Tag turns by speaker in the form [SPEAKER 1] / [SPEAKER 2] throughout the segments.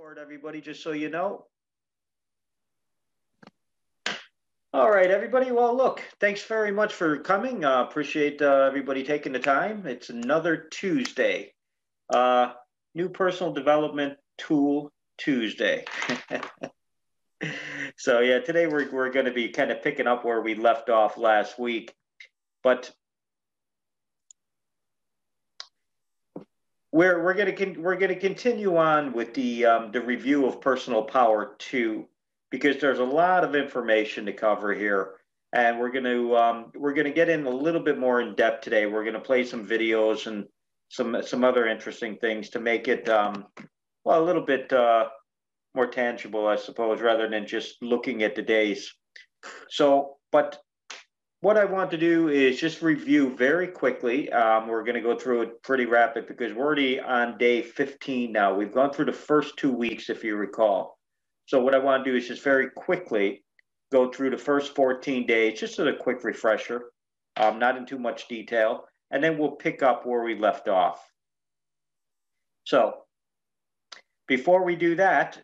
[SPEAKER 1] Record, everybody, just so you know. All right, everybody. Well, look, thanks very much for coming. Appreciate everybody taking the time. It's another Tuesday, uh, new personal development tool Tuesday. So yeah, today we're going to be kind of picking up where we left off last week, but we're going to continue on with the review of Personal Power 2, because there's a lot of information to cover here, and we're going to get in a little bit more in depth today. We're going to play some videos and some other interesting things to make it well, a little bit more tangible, I suppose, rather than just looking at the days. So, but what I want to do is just review very quickly. We're going to go through it pretty rapid because we're already on day 15 now. We've gone through the first 2 weeks, if you recall. So what I want to do is just very quickly go through the first 14 days, just as a quick refresher, not in too much detail, and then we'll pick up where we left off. So before we do that,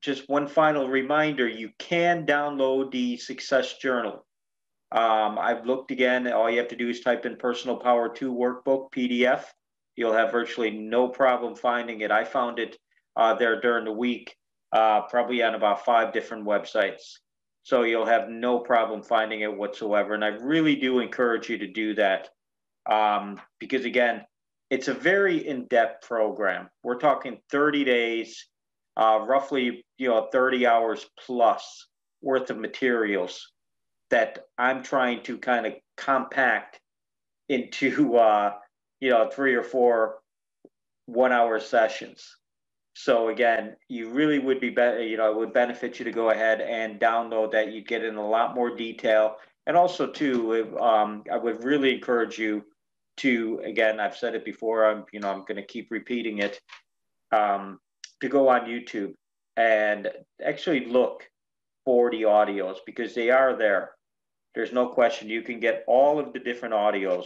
[SPEAKER 1] just one final reminder, you can download the Success Journal. I've looked again. All you have to do is type in Personal Power 2 Workbook PDF. You'll have virtually no problem finding it. I found it there during the week, probably on about 5 different websites. So you'll have no problem finding it whatsoever. And I really do encourage you to do that because, again, it's a very in-depth program. We're talking 30 days, roughly 30 hours plus worth of materials that I'm trying to kind of compact into 3 or 4 one-hour sessions. So again, you really would be better, it would benefit you to go ahead and download that. You get in a lot more detail. And also too, I would really encourage you to, again, I've said it before, I'm going to keep repeating it, to go on YouTube and actually look for the audios, because they are there. There's no question. You can get all of the different audios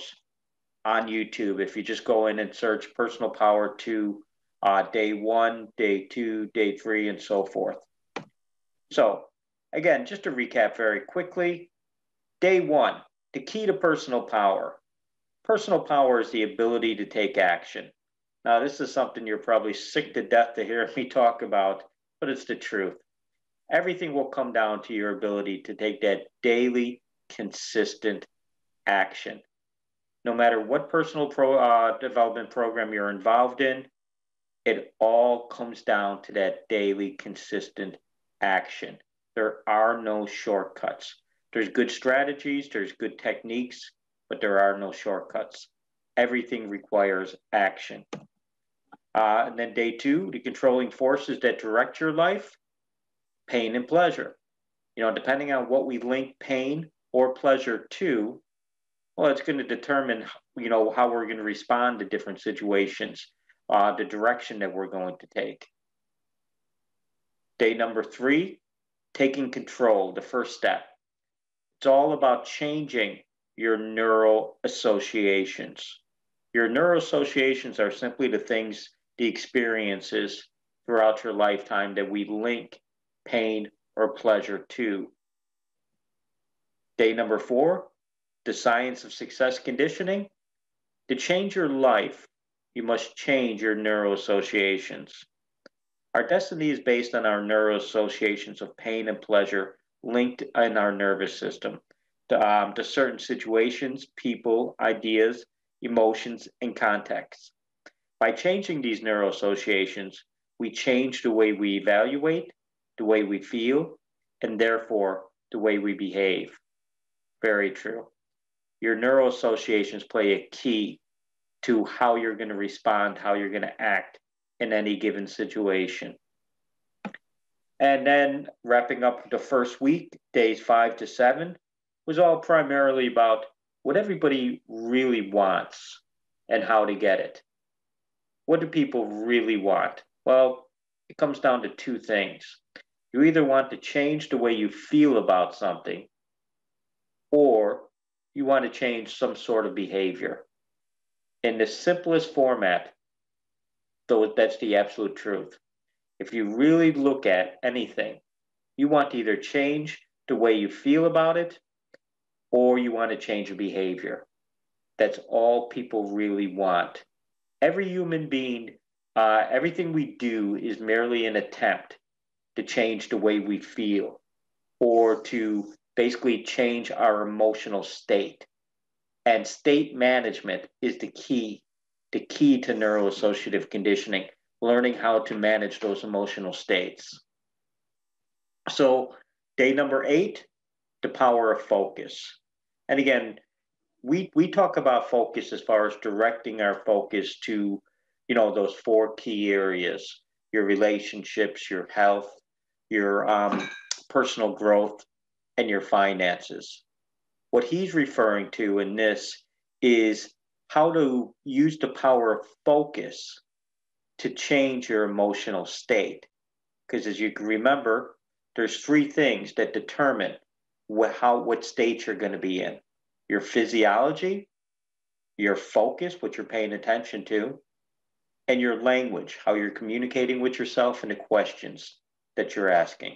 [SPEAKER 1] on YouTube if you just go in and search Personal Power 2, day 1, day 2, day 3, and so forth. So again, just to recap very quickly, day 1, the key to personal power. Personal power is the ability to take action. Now, this is something you're probably sick to death to hear me talk about, but it's the truth. Everything will come down to your ability to take that daily, consistent action. No matter what personal development program you're involved in, it all comes down to that daily, consistent action. There are no shortcuts. There's good strategies, there's good techniques, but there are no shortcuts. Everything requires action. And then day 2, the controlling forces that direct your life, pain and pleasure. Depending on what we link pain or pleasure to, well, it's going to determine, how we're going to respond to different situations, the direction that we're going to take. Day number 3, taking control, the first step. It's all about changing your neural associations. Your neural associations are simply the things, the experiences throughout your lifetime that we link pain or pleasure to. Day number 4, the science of success conditioning. To change your life, you must change your neural associations. Our destiny is based on our neural associations of pain and pleasure linked in our nervous system to certain situations, people, ideas, emotions, and contexts. By changing these neural associations, we change the way we evaluate, the way we feel, and therefore the way we behave. Very true. Your neural associations play a key to how you're going to respond, how you're going to act in any given situation. And then wrapping up the first week, days 5 to 7, was all primarily about what everybody really wants and how to get it. What do people really want? Well, it comes down to 2 things. You either want to change the way you feel about something, or you want to change some sort of behavior. In the simplest format, though that's the absolute truth, If you really look at anything, you want to either change the way you feel about it or you want to change your behavior. That's all people really want. Every human being, everything we do is merely an attempt to change the way we feel or to basically change our emotional state. And state management is the key to neuroassociative conditioning, learning how to manage those emotional states. So, day number 8, the power of focus. And again, we talk about focus as far as directing our focus to, those 4 key areas: your relationships, your health, your personal growth, and your finances. What he's referring to in this is how to use the power of focus to change your emotional state. Because as you can remember, there's 3 things that determine what state you're going to be in: your physiology, your focus, what you're paying attention to, and your language, how you're communicating with yourself and the questions that you're asking.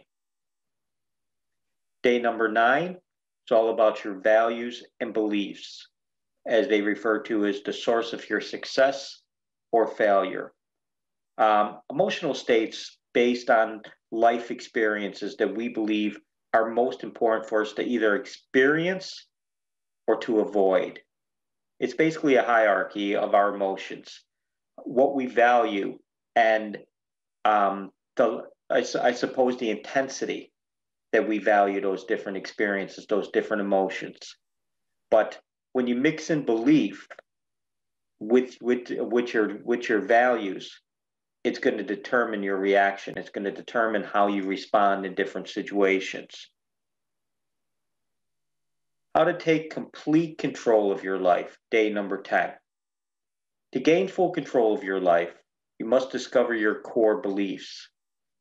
[SPEAKER 1] Day number 9, it's all about your values and beliefs, as they refer to as the source of your success or failure. Emotional states based on life experiences that we believe are most important for us to either experience or to avoid. It's basically a hierarchy of our emotions, what we value, and I suppose the intensity that we value those different experiences, those different emotions. But when you mix in belief with your values, it's going to determine your reaction. It's going to determine how you respond in different situations. How to take complete control of your life, day number 10. To gain full control of your life, you must discover your core beliefs,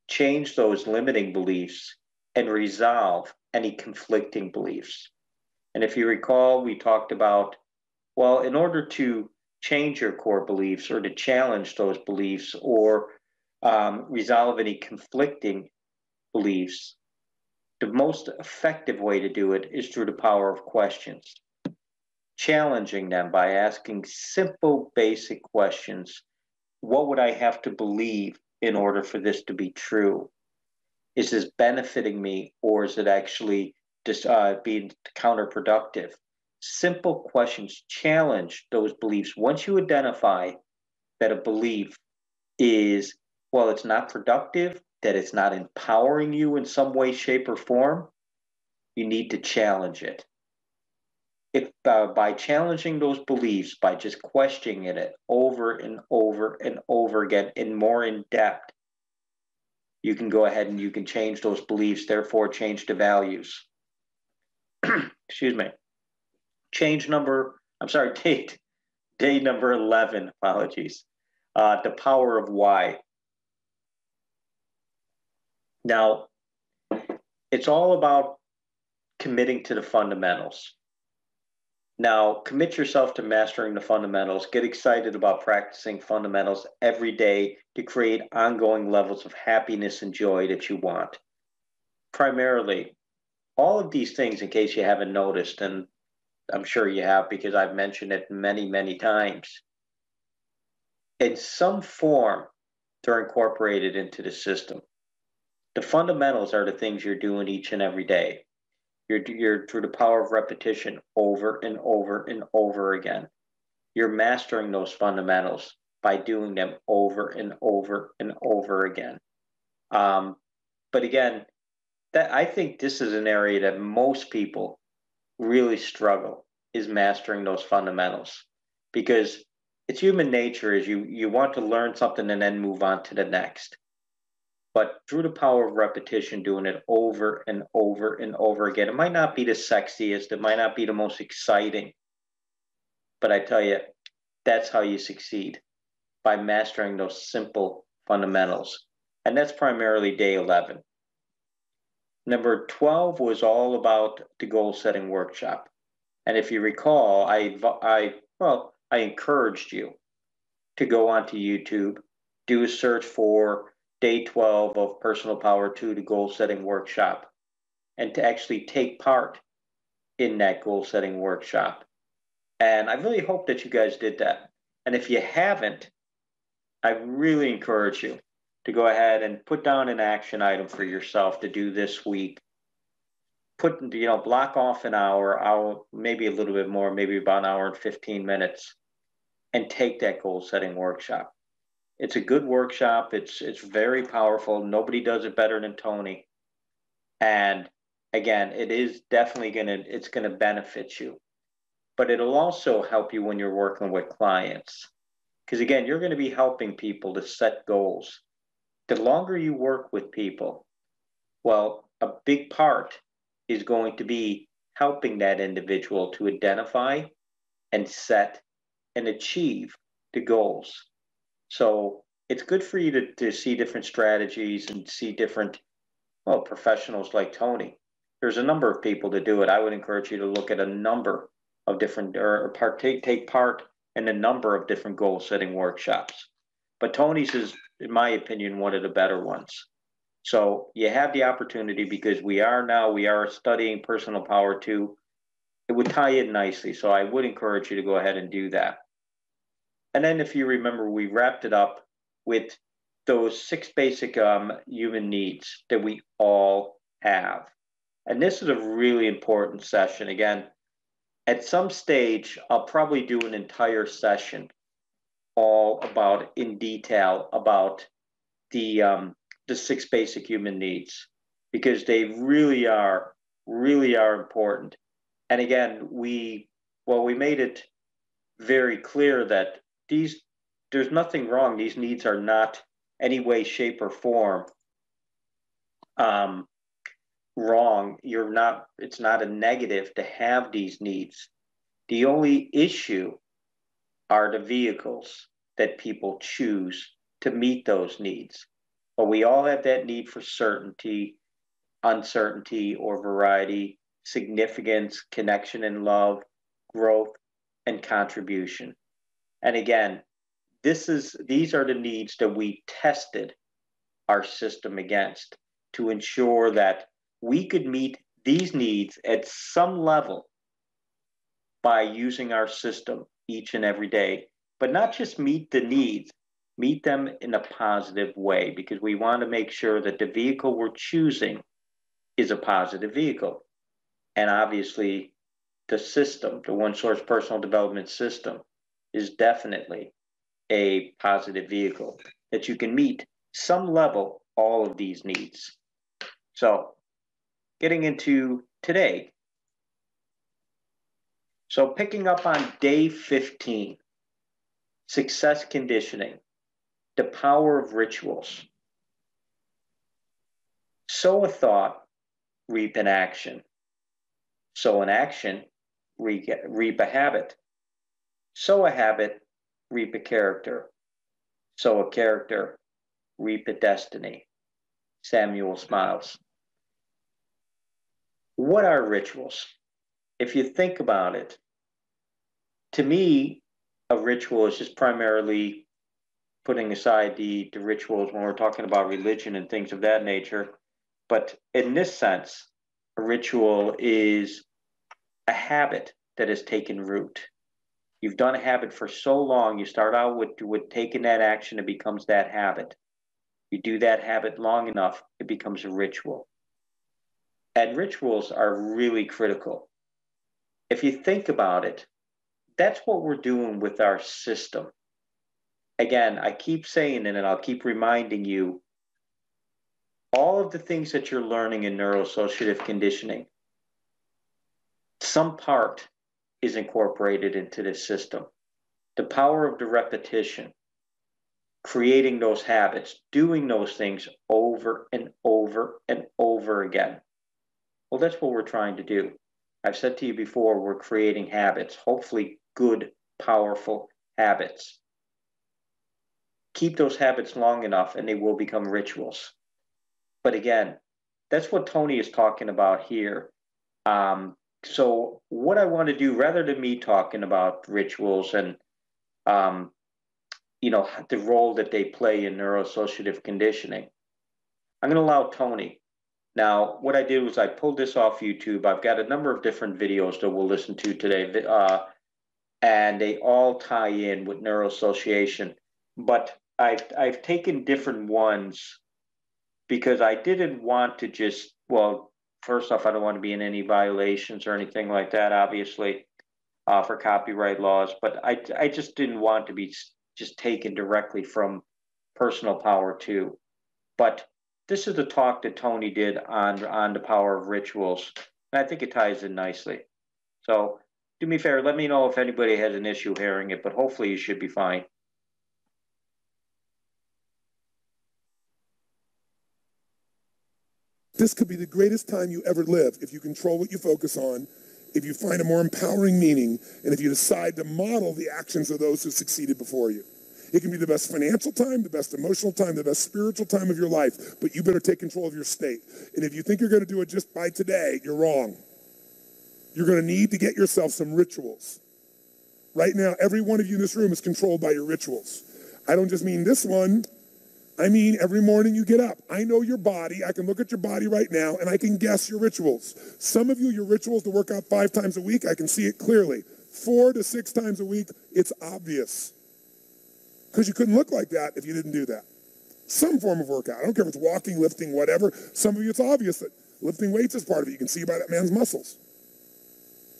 [SPEAKER 1] change those limiting beliefs, and resolve any conflicting beliefs. And if you recall, we talked about, well, in order to change your core beliefs or to challenge those beliefs or resolve any conflicting beliefs, the most effective way to do it is through the power of questions, challenging them by asking simple, basic questions. What would I have to believe in order for this to be true? Is this benefiting me, or is it actually just being counterproductive? Simple questions challenge those beliefs. Once you identify that a belief is, well, it's not productive, that it's not empowering you in some way, shape, or form, you need to challenge it. If by challenging those beliefs, by just questioning it over and over and over again and more in depth, you can go ahead and you can change those beliefs, therefore change the values. Excuse me. Day number 11, apologies. The power of why. Now, it's all about committing to the fundamentals. Now, commit yourself to mastering the fundamentals. Get excited about practicing fundamentals every day to create ongoing levels of happiness and joy that you want. Primarily, all of these things, in case you haven't noticed, and I'm sure you have because I've mentioned it many, many times, in some form, they're incorporated into the system. The fundamentals are the things you're doing each and every day. You're through the power of repetition over and over and over again. You're mastering those fundamentals by doing them over and over and over again. But again, I think this is an area that most people really struggle, is mastering those fundamentals, because it's human nature is you want to learn something and then move on to the next. But through the power of repetition, doing it over and over and over again, it might not be the sexiest, it might not be the most exciting, but I tell you, that's how you succeed, by mastering those simple fundamentals. And that's primarily day 11. Number 12 was all about the goal setting workshop. And if you recall, I encouraged you to go onto YouTube, do a search for day 12 of Personal Power 2 to Goal Setting Workshop and to actually take part in that goal setting workshop. And I really hope that you guys did that. And if you haven't, I really encourage you to go ahead and put down an action item for yourself to do this week. Block off an hour, maybe a little bit more, maybe about an hour and 15 minutes, and take that goal setting workshop. It's a good workshop. It's very powerful. Nobody does it better than Tony. And again, it is definitely it's gonna benefit you, but it'll also help you when you're working with clients. Because again, you're going to be helping people to set goals. The longer you work with people, well, a big part is going to be helping that individual to identify and set and achieve the goals. So it's good for you to see different strategies and see different, professionals like Tony. There's a number of people to do it. I would encourage you to look at a number of different, or take part in a number of different goal setting workshops. But Tony's is, in my opinion, one of the better ones. So you have the opportunity, because we are studying Personal Power 2. It would tie in nicely. So I would encourage you to go ahead and do that. And then if you remember, we wrapped it up with those 6 basic human needs that we all have. And this is a really important session. Again, at some stage, I'll probably do an entire session all about, in detail, about the 6 basic human needs, because they really are important. And again, we made it very clear that there's nothing wrong. These needs are not any way, shape, or form wrong. It's not a negative to have these needs. The only issue are the vehicles that people choose to meet those needs. But we all have that need for certainty, uncertainty or variety, significance, connection and love, growth, and contribution. And again, these are the needs that we tested our system against to ensure that we could meet these needs at some level by using our system each and every day, but not just meet the needs, meet them in a positive way, because we want to make sure that the vehicle we're choosing is a positive vehicle. And obviously, the system, the One Source Personal Development System, is definitely a positive vehicle that you can meet some level all of these needs. So getting into today. So picking up on day 15, success conditioning, the power of rituals. Sow a thought, reap an action. Sow an action, reap a habit. Sow a habit, reap a character. Sow a character, reap a destiny. Samuel Smiles. What are rituals? If you think about it, to me, a ritual is just primarily, putting aside the rituals when we're talking about religion and things of that nature, but in this sense, a ritual is a habit that has taken root. You've done a habit for so long, you start out with taking that action, it becomes that habit. You do that habit long enough, it becomes a ritual. And rituals are really critical. If you think about it, that's what we're doing with our system. Again, I keep saying it and I'll keep reminding you, all of the things that you're learning in neuroassociative conditioning, some part is incorporated into this system. The power of the repetition, creating those habits, doing those things over and over and over again. Well, that's what we're trying to do. I've said to you before, we're creating habits, hopefully good, powerful habits. Keep those habits long enough and they will become rituals. But again, that's what Tony is talking about here. So what I want to do, rather than me talking about rituals and the role that they play in neuroassociative conditioning. I'm going to allow Tony. Now, what I did was I pulled this off YouTube. I've got a number of different videos that we'll listen to today, and they all tie in with neuroassociation. But I've taken different ones because I didn't want to just, well, first off, I don't want to be in any violations or anything like that, obviously, for copyright laws. But I just didn't want to be just taken directly from Personal Power 2. But this is the talk that Tony did on the power of rituals. And I think it ties in nicely. So do me a favor, let me know if anybody has an issue hearing it, but hopefully you should be fine.
[SPEAKER 2] This could be the greatest time you ever live if you control what you focus on, if you find a more empowering meaning, and if you decide to model the actions of those who succeeded before you. It can be the best financial time, the best emotional time, the best spiritual time of your life, but you better take control of your state. And if you think you're going to do it just by today, you're wrong. You're going to need to get yourself some rituals. Right now, every one of you in this room is controlled by your rituals. I don't just mean this one. I mean every morning you get up. I know your body. I can look at your body right now, and I can guess your rituals. Some of you, your rituals to work out 5 times a week, I can see it clearly. 4 to 6 times a week, it's obvious. Because you couldn't look like that if you didn't do that. Some form of workout. I don't care if it's walking, lifting, whatever. Some of you, it's obvious that lifting weights is part of it. You can see by that man's muscles.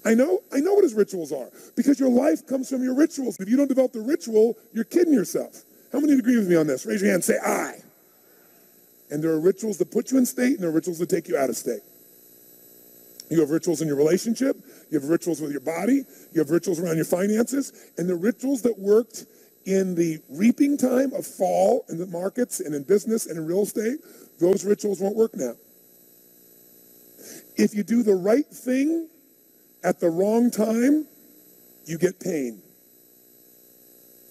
[SPEAKER 2] I know what his rituals are. Because your life comes from your rituals. If you don't develop the ritual, you're kidding yourself. How many agree with me on this? Raise your hand, say I. And there are rituals that put you in state, and there are rituals that take you out of state. You have rituals in your relationship. You have rituals with your body. You have rituals around your finances. And the rituals that worked in the reaping time of fall in the markets and in business and in real estate, those rituals won't work now. If you do the right thing at the wrong time, you get pain.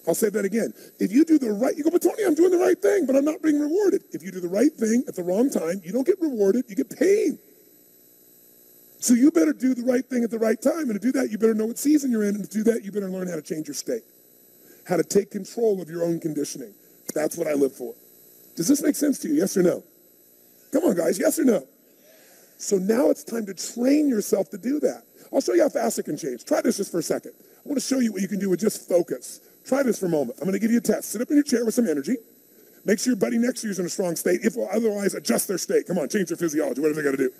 [SPEAKER 2] I'll say that again. If you do the right, you go, but Tony, I'm doing the right thing, but I'm not being rewarded. If you do the right thing at the wrong time, you don't get rewarded, you get pain. So you better do the right thing at the right time. And to do that, you better know what season you're in. And to do that, you better learn how to change your state. How to take control of your own conditioning. That's what I live for. Does this make sense to you? Yes or no? Come on, guys. Yes or no? So now it's time to train yourself to do that. I'll show you how fast it can change. Try this just for a second. I want to show you what you can do with just focus. Try this for a moment. I'm going to give you a test. Sit up in your chair with some energy. Make sure your buddy next to you is in a strong state. If otherwise, adjust their state. Come on, change their physiology, whatever they got to do.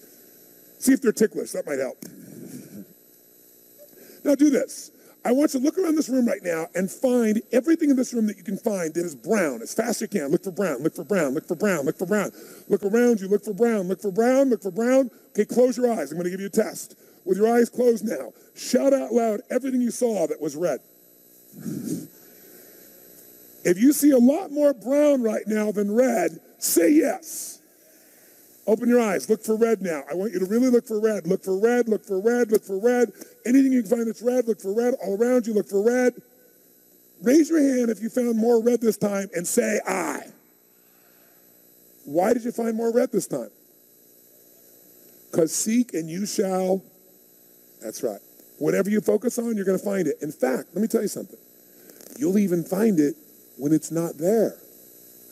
[SPEAKER 2] See if they're ticklish. That might help. Now do this. I want you to look around this room right now and find everything in this room that you can find that is brown as fast as you can. Look for brown, look for brown, look for brown, look for brown. Look around you, look for brown, look for brown, look for brown. Okay, close your eyes. I'm going to give you a test. With your eyes closed now, shout out loud everything you saw that was red. If you see a lot more brown right now than red, say yes. Open your eyes. Look for red now. I want you to really look for red. Look for red, look for red, look for red. Anything you can find that's red, look for red. All around you, look for red. Raise your hand if you found more red this time and say I. Why did you find more red this time? Because seek and you shall. That's right. Whatever you focus on, you're going to find it. In fact, let me tell you something. You'll even find it when it's not there.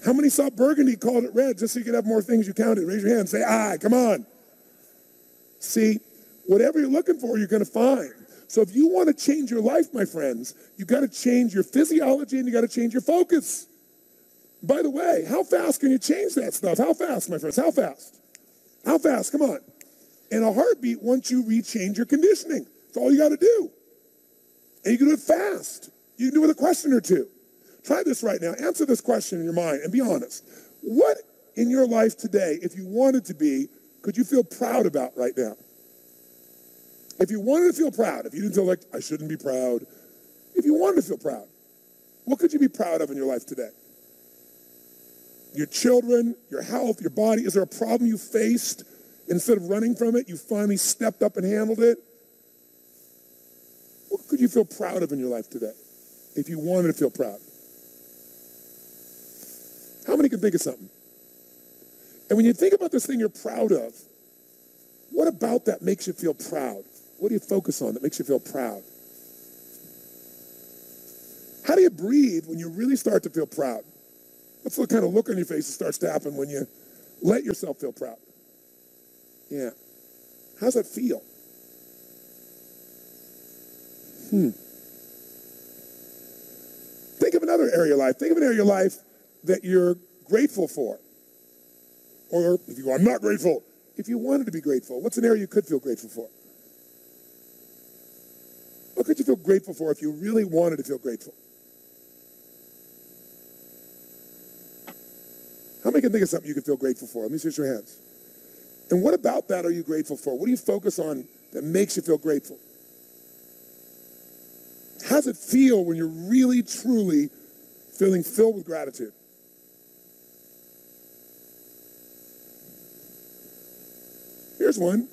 [SPEAKER 2] How many saw burgundy, called it red, just so you could have more things you counted? Raise your hand, say, aye, come on. See, whatever you're looking for, you're going to find. So if you want to change your life, my friends, you got to change your physiology and you got to change your focus. By the way, how fast can you change that stuff? How fast, my friends? How fast? How fast? Come on. In a heartbeat, once you rechange your conditioning. That's all you got to do. And you can do it fast. You can do it with a question or two. Try this right now. Answer this question in your mind and be honest. What in your life today, if you wanted to be, could you feel proud about right now? If you wanted to feel proud, if you didn't feel like, I shouldn't be proud, if you wanted to feel proud, what could you be proud of in your life today? Your children, your health, your body. Is there a problem you faced? Instead of running from it, you finally stepped up and handled it? What could you feel proud of in your life today if you wanted to feel proud? How many can think of something? And when you think about this thing you're proud of, what about that makes you feel proud? What do you focus on that makes you feel proud? How do you breathe when you really start to feel proud? What's the kind of look on your face that starts to happen when you let yourself feel proud? Yeah. How's that feel? Think of another area of life. Think of an area of life that you're grateful for. Or if you go, I'm not grateful. If you wanted to be grateful, what's an area you could feel grateful for? What could you feel grateful for if you really wanted to feel grateful? How many can think of something you could feel grateful for? Let me see your hands. And what about that are you grateful for? What do you focus on that makes you feel grateful? How does it feel when you're really, truly feeling filled with gratitude? Here's one.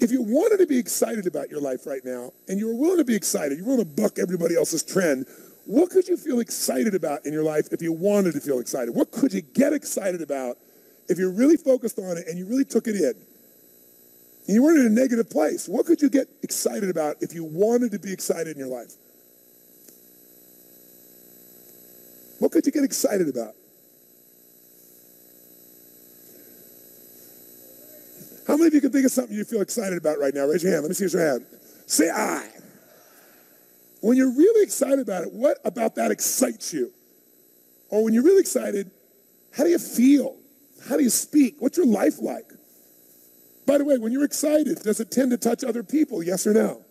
[SPEAKER 2] If you wanted to be excited about your life right now, and you were willing to be excited, you're willing to buck everybody else's trend, what could you feel excited about in your life if you wanted to feel excited? What could you get excited about if you really focused on it and you really took it in? And you weren't in a negative place. What could you get excited about if you wanted to be excited in your life? What could you get excited about? How many of you can think of something you feel excited about right now? Raise your hand. Let me see your hand. Say I. When you're really excited about it, what about that excites you? Or when you're really excited, how do you feel? How do you speak? What's your life like? By the way, when you're excited, does it tend to touch other people? Yes or no?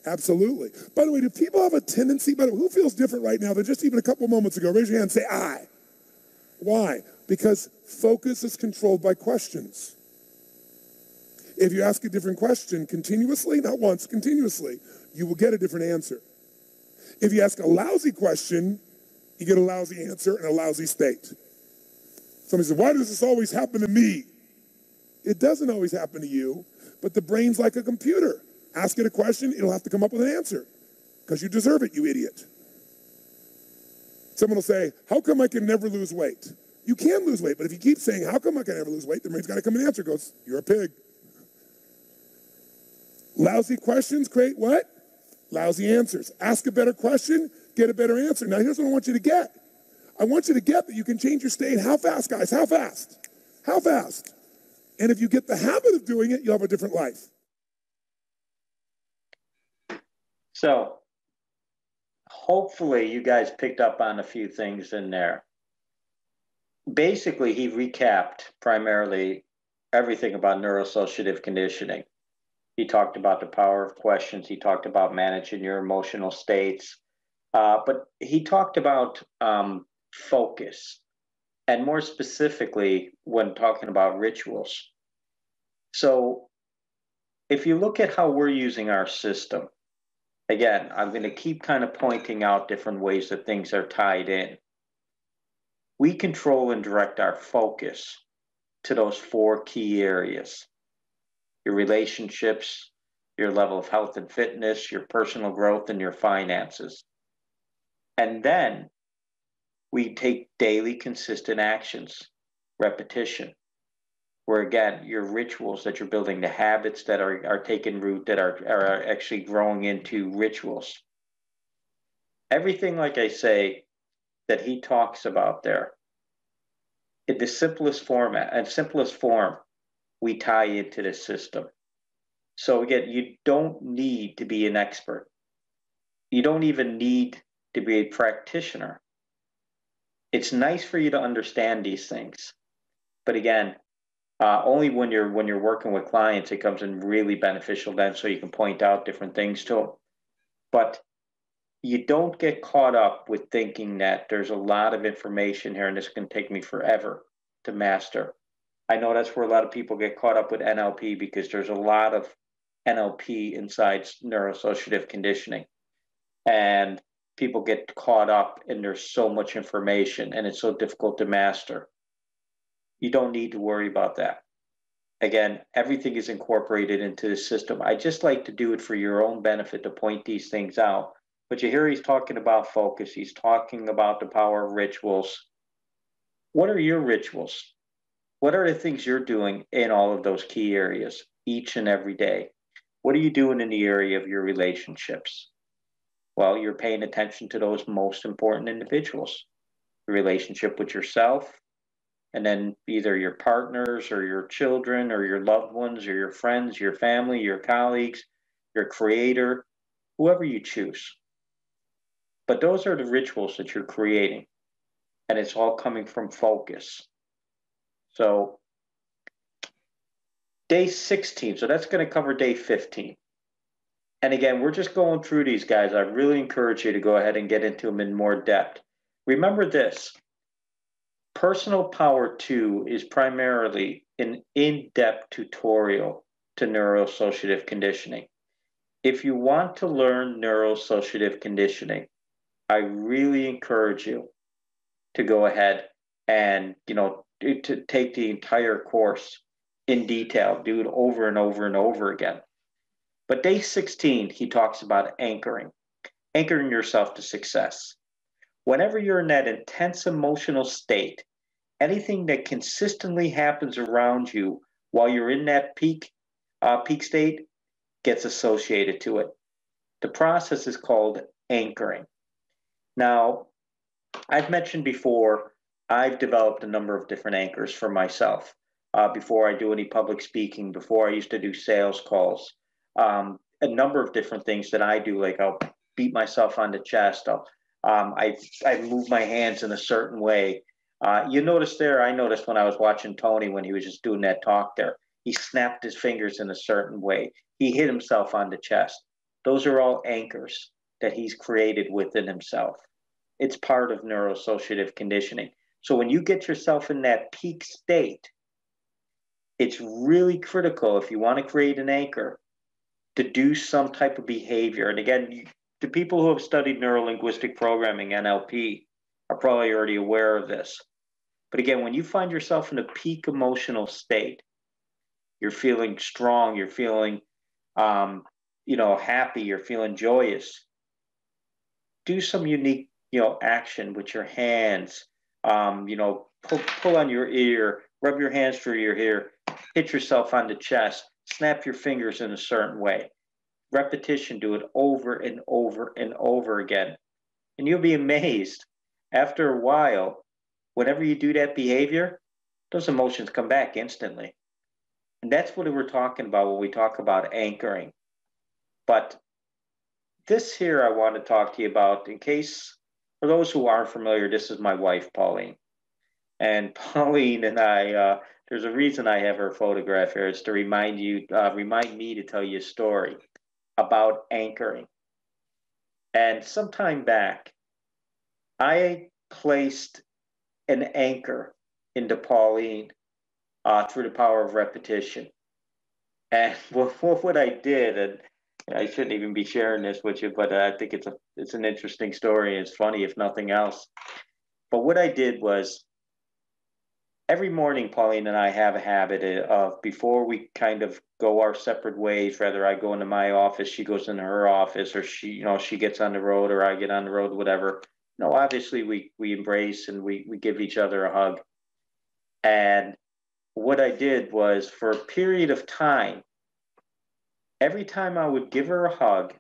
[SPEAKER 2] Absolutely. By the way, do people have a tendency, who feels different right now than just even a couple moments ago? Raise your hand and say I. Why? Because focus is controlled by questions. If you ask a different question continuously, not once, continuously, you will get a different answer. If you ask a lousy question, you get a lousy answer and a lousy state. Somebody says, why does this always happen to me? It doesn't always happen to you, but the brain's like a computer. Ask it a question, it'll have to come up with an answer because you deserve it, you idiot. Someone will say, how come I can never lose weight? You can lose weight, but if you keep saying, how come I can never lose weight, the brain's got to come and answer. It goes, you're a pig. Lousy questions create what? Lousy answers. Ask a better question, get a better answer. Now, here's what I want you to get. I want you to get that you can change your state. How fast, guys? How fast? How fast? And if you get the habit of doing it, you'll have a different life.
[SPEAKER 1] So, hopefully you guys picked up on a few things in there. Basically, he recapped primarily everything about neuroassociative conditioning. He talked about the power of questions. He talked about managing your emotional states. But he talked about focus, and more specifically when talking about rituals. So if you look at how we're using our system, again, I'm going to keep kind of pointing out different ways that things are tied in. We control and direct our focus to those 4 key areas: your relationships, your level of health and fitness, your personal growth, and your finances. And then we take daily consistent actions, repetition, where again, your rituals that you're building, the habits that are taking root, that are actually growing into rituals. Everything, like I say, that he talks about there, in the simplest format and simplest form, we tie into this system. So again, you don't need to be an expert. You don't even need to be a practitioner. It's nice for you to understand these things, but again, only when you're working with clients, it comes in really beneficial then, so you can point out different things to them. But you don't get caught up with thinking that there's a lot of information here and this can take me forever to master. I know that's where a lot of people get caught up with NLP, because there's a lot of NLP inside neuroassociative conditioning. And people get caught up and there's so much information and it's so difficult to master. You don't need to worry about that. Again, everything is incorporated into the system. I just like to do it for your own benefit to point these things out. But you hear he's talking about focus. He's talking about the power of rituals. What are your rituals? What are the things you're doing in all of those key areas each and every day? What are you doing in the area of your relationships? Well, you're paying attention to those most important individuals, the relationship with yourself, and then either your partners or your children or your loved ones or your friends, your family, your colleagues, your creator, whoever you choose. But those are the rituals that you're creating, and it's all coming from focus. So day 16, so that's going to cover day 15. And again, we're just going through these, guys. I really encourage you to go ahead and get into them in more depth. Remember this, Personal Power 2 is primarily an in-depth tutorial to neuroassociative conditioning. If you want to learn neuroassociative conditioning, I really encourage you to go ahead and, to take the entire course in detail, do it over and over and over again. But day 16, he talks about anchoring yourself to success. Whenever you're in that intense emotional state, anything that consistently happens around you while you're in that peak state gets associated to it. The process is called anchoring. Now, I've mentioned before, I've developed a number of different anchors for myself. Before I do any public speaking, before I used to do sales calls, a number of different things that I do, like I'll beat myself on the chest, I move my hands in a certain way. You notice there, I noticed when I was watching Tony when he was just doing that talk there, he snapped his fingers in a certain way. He hit himself on the chest. Those are all anchors that he's created within himself. It's part of neuroassociative conditioning. So when you get yourself in that peak state, it's really critical, if you want to create an anchor, to do some type of behavior. And again, the people who have studied neurolinguistic programming, NLP, are probably already aware of this. But again, when you find yourself in a peak emotional state, you're feeling strong, you're feeling happy, you're feeling joyous, do some unique action with your hands. Pull on your ear, rub your hands through your hair, hit yourself on the chest, snap your fingers in a certain way. Repetition, do it over and over and over again. And you'll be amazed. After a while, whenever you do that behavior, those emotions come back instantly. And that's what we're talking about when we talk about anchoring. But this here I want to talk to you about, in case, for those who aren't familiar, this is my wife, Pauline. And Pauline and I, there's a reason I have her photograph here. It's to remind me to tell you a story about anchoring. And some time back, I placed an anchor into Pauline through the power of repetition. And what I did, and I shouldn't even be sharing this with you, but I think it's an interesting story. It's funny, if nothing else. But what I did was, every morning, Pauline and I have a habit of, before we kind of go our separate ways, whether I go into my office, she goes into her office, or she gets on the road, or I get on the road, whatever. Obviously we embrace and we give each other a hug. And what I did was, for a period of time, every time I would give her a hug,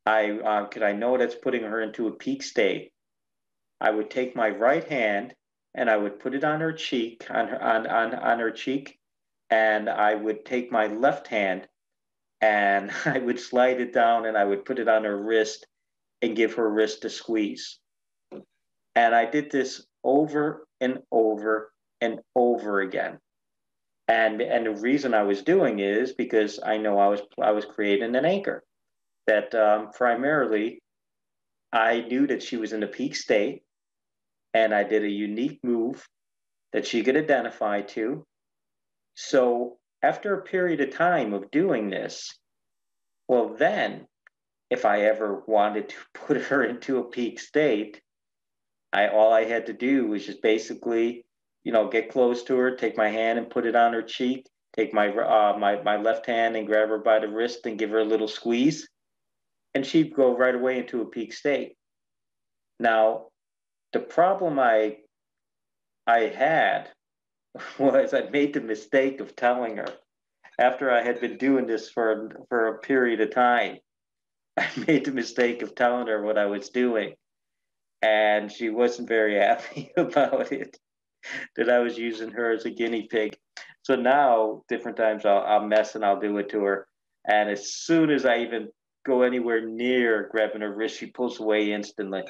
[SPEAKER 1] I know that's putting her into a peak state, I would take my right hand and I would put it on her cheek, on her cheek, and I would take my left hand and I would slide it down and I would put it on her wrist and give her wrist a squeeze. And I did this over and over and over again. And the reason I was doing it is because I know I was creating an anchor that primarily I knew that she was in a peak state, and I did a unique move that she could identify to. So after a period of time of doing this, well, then if I ever wanted to put her into a peak state, all I had to do was just basically, get close to her, take my hand and put it on her cheek, take my left hand and grab her by the wrist and give her a little squeeze, and she'd go right away into a peak state. Now, the problem I had was I made the mistake of telling her, after I had been doing this for a period of time, I made the mistake of telling her what I was doing, and she wasn't very happy about it, that I was using her as a guinea pig. So now, different times I'll mess and I'll do it to her. And as soon as I even go anywhere near grabbing her wrist, she pulls away instantly.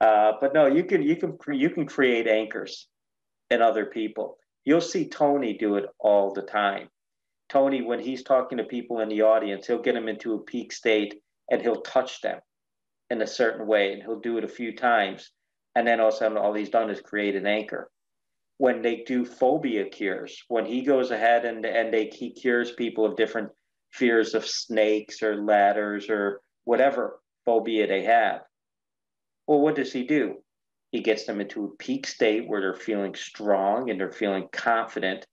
[SPEAKER 1] But no, you can create anchors in other people. You'll see Tony do it all the time. Tony, when he's talking to people in the audience, he'll get them into a peak state and he'll touch them in a certain way, and he'll do it a few times. And then all of a sudden, all he's done is create an anchor. When they do phobia cures, when he goes ahead and he cures people of different fears of snakes or ladders or whatever phobia they have. Well, what does he do? He gets them into a peak state where they're feeling strong and they're feeling confident.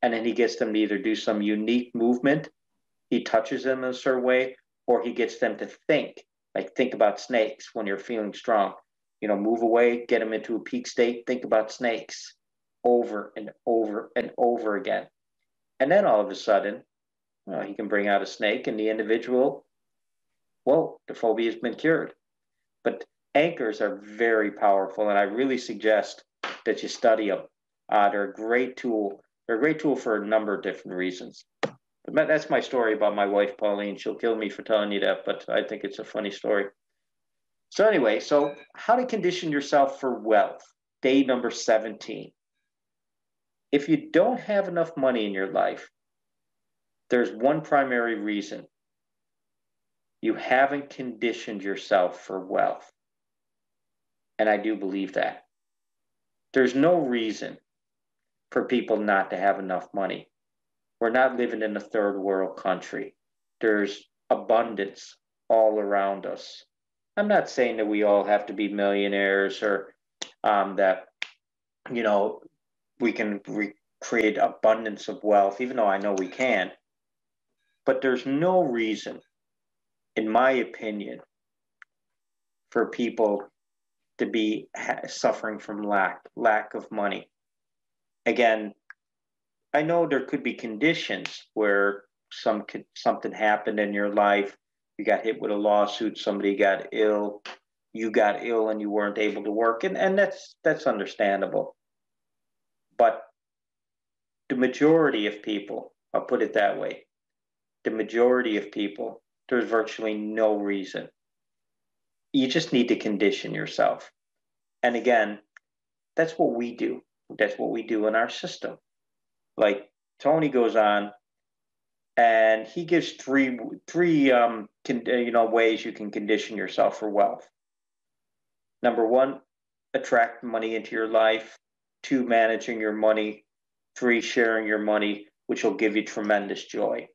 [SPEAKER 1] And then he gets them to either do some unique movement, he touches them in a certain way, or he gets them to think, like think about snakes when you're feeling strong. You know, move away, get them into a peak state, think about snakes over and over and over again. And then all of a sudden, he can bring out a snake and the individual, whoa, the phobia has been cured. But anchors are very powerful, and I really suggest that you study them. They're a great tool. They're a great tool for a number of different reasons. But that's my story about my wife, Pauline. She'll kill me for telling you that, but I think it's a funny story. So anyway, so how to condition yourself for wealth, day number 17. If you don't have enough money in your life, there's one primary reason. You haven't conditioned yourself for wealth. And I do believe that. There's no reason for people not to have enough money. We're not living in a third world country. There's abundance all around us. I'm not saying that we all have to be millionaires or that, you know, we can create abundance of wealth, even though I know we can. But there's no reason, in my opinion, for people to be suffering from lack of money. Again, I know there could be conditions where something happened in your life. You got hit with a lawsuit, somebody got ill, you got ill and you weren't able to work, and that's understandable. But the majority of people, I'll put it that way, the majority of people, there's virtually no reason. You just need to condition yourself. And again, that's what we do. That's what we do in our system. Like Tony goes on and he gives three ways you can condition yourself for wealth. Number one, attract money into your life. 2, managing your money. 3, sharing your money, which will give you tremendous joy.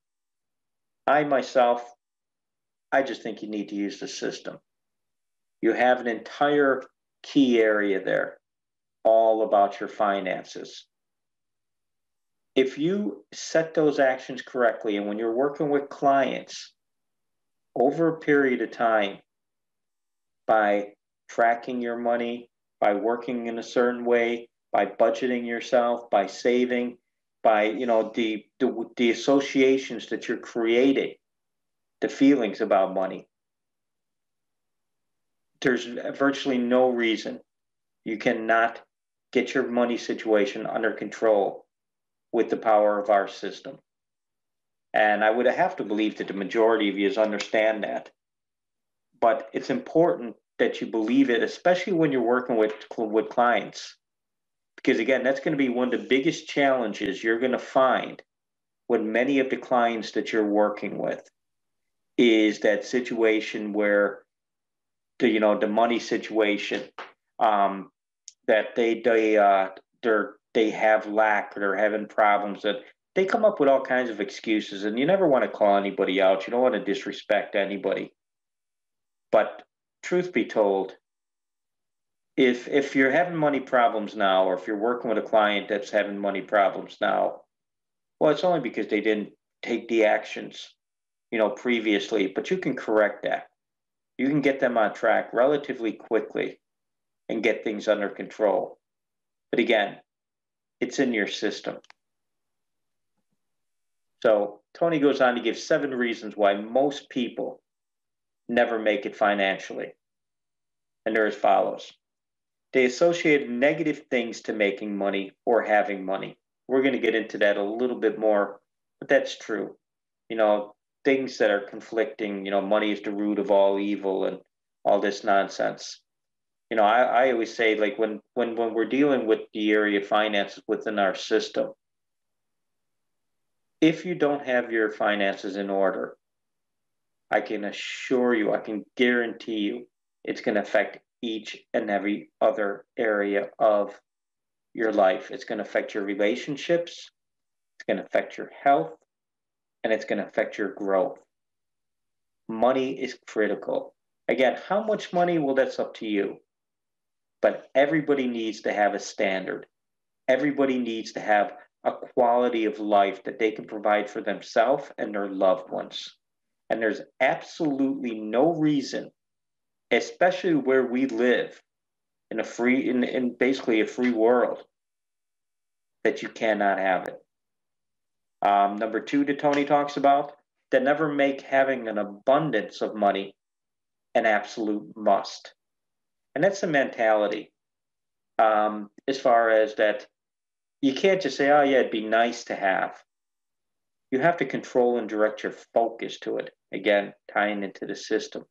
[SPEAKER 1] I just think you need to use the system. You have an entire key area there, all about your finances. If you set those actions correctly, and when you're working with clients over a period of time, by tracking your money, by working in a certain way, by budgeting yourself, by saving, by the associations that you're creating, the feelings about money, there's virtually no reason you cannot get your money situation under control with the power of our system. And I would have to believe that the majority of you understand that. But it's important that you believe it, especially when you're working with clients. Because again, that's going to be one of the biggest challenges you're going to find with many of the clients that you're working with, is that situation where the money situation, that they have lack, or they're having problems, that they come up with all kinds of excuses, and you never want to call anybody out. You don't want to disrespect anybody. But truth be told, if you're having money problems now, or if you're working with a client that's having money problems now, well, it's only because they didn't take the actions, previously. But you can correct that. You can get them on track relatively quickly and get things under control. But again, it's in your system. So Tony goes on to give 7 reasons why most people never make it financially. And they're as follows. They associate negative things to making money or having money. We're going to get into that a little bit more, but that's true. You know, things that are conflicting, you know, money is the root of all evil and all this nonsense. You know, I always say, like, when we're dealing with the area of finances within our system, if you don't have your finances in order, I can assure you, I can guarantee you, it's going to affect each and every other area of your life. It's going to affect your relationships, it's going to affect your health, and it's going to affect your growth. Money is critical. Again, how much money? Well, that's up to you. But everybody needs to have a standard. Everybody needs to have a quality of life that they can provide for themselves and their loved ones. And there's absolutely no reason, especially where we live in a free, in basically a free world, that you cannot have it. Number two that Tony talks about, that never make having an abundance of money an absolute must. And that's the mentality, as far as that you can't just say, oh yeah, it'd be nice to have. You have to control and direct your focus to it. Again, tying into the system.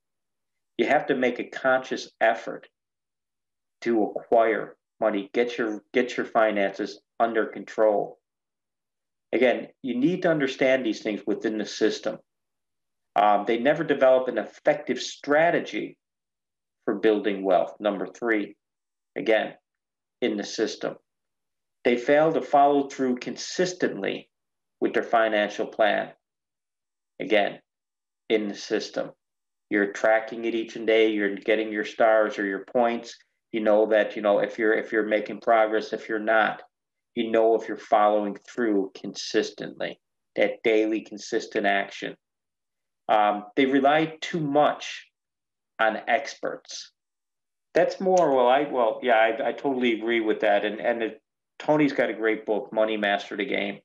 [SPEAKER 1] You have to make a conscious effort to acquire money, get your finances under control. Again, you need to understand these things within the system. They never develop an effective strategy for building wealth. Number three, again, in the system. They fail to follow through consistently with their financial plan. Again, in the system. You're tracking it each and day, you're getting your stars or your points. You know that, you know, if you're making progress, if you're not. You know if you're following through consistently, that daily consistent action. They rely too much on experts. That's more, I totally agree with that. And Tony's got a great book, Money Master the Game.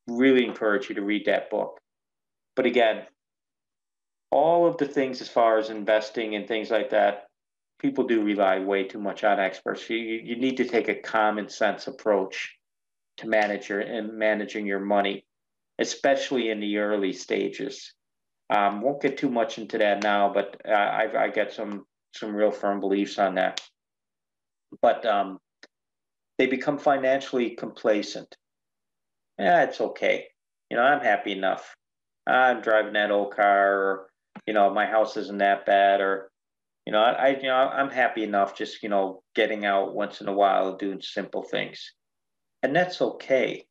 [SPEAKER 1] Really encourage you to read that book. But again, all of the things as far as investing and things like that, people do rely way too much on experts. You need to take a common sense approach to managing your money, especially in the early stages. Won't get too much into that now, but I got some real firm beliefs on that. But they become financially complacent. Yeah, it's okay. You know, I'm happy enough. I'm driving that old car, or, you know, my house isn't that bad, or, you know, I'm happy enough just, you know, getting out once in a while, doing simple things. And that's okay